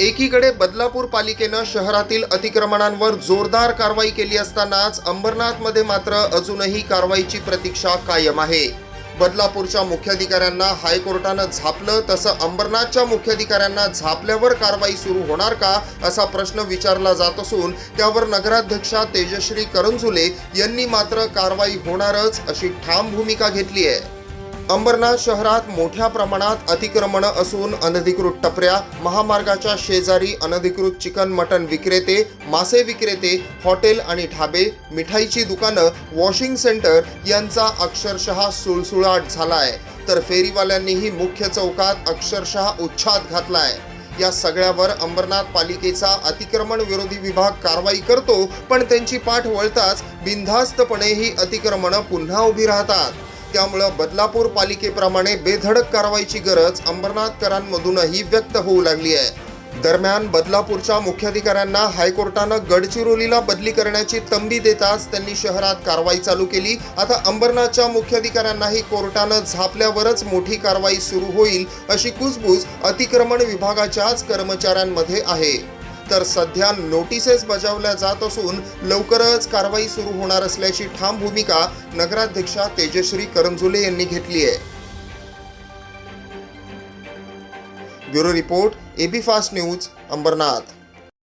एकीकडे बदलापूर पालिकेनं शहरातील अतिक्रमणांवर जोरदार कारवाई केली असतानाच अंबरनाथमध्ये मात्र अजूनही कारवाईची प्रतीक्षा कायम आहे। बदलापूरच्या मुख्याधिकाऱ्यांना हायकोर्टानं झापलं, तसं अंबरनाथच्या मुख्याधिकाऱ्यांना झापल्यावर कारवाई सुरू होणार का असा प्रश्न विचारला जात असून त्यावर नगराध्यक्षा तेजश्री करंजुले यांनी मात्र कारवाई होणारच अशी ठाम भूमिका घेतली आहे। अंबरनाथ शहरात मोठ्या प्रमाणात अतिक्रमणं असून अनधिकृत टपऱ्या, महामार्गाच्या शेजारी अनधिकृत चिकन मटन विक्रेते, मासे विक्रेते, हॉटेल आणि ढाबे, मिठाईची दुकानं, वॉशिंग सेंटर यांचा अक्षरशः सुळसुळाट झालाय, तर फेरीवाल्यांनीही मुख्य चौकात अक्षरशः उच्छाद घातलाय। या सगळ्यावर अंबरनाथ पालिकेचा अतिक्रमण विरोधी विभाग कारवाई करतो, पण त्यांची पाठ वळताच बिनधास्तपणे ही अतिक्रमणं पुन्हा उभी राहतात। त्यामुळे बदलापूर पालिकेप्रमाणे बेधडक कारवाईची गरज अंबरनाथकरांमधूनही व्यक्त होऊ लागली आहे। दरम्यान बदलापूरच्या मुख्याधिकाऱ्यांना हायकोर्टानं गडचिरोलीला बदली करण्याची तंबी देताच त्यांनी शहरात कारवाई चालू केली। आता अंबरनाथच्या मुख्याधिकाऱ्यांनाही कोर्टानं झापल्यावरच मोठी कारवाई सुरू होईल अशी कुजबूज अतिक्रमण विभागाच्याच कर्मचाऱ्यांमध्ये आहे। तर सध्या नोटिसेस बजावल्या जात असून लवकरच कारवाई सुरू होणार असल्याची ठाम भूमिका नगराध्यक्षा तेजश्री करंजुले यांनी घेतली आहे। Bureau report, AB fast news, Ambernath.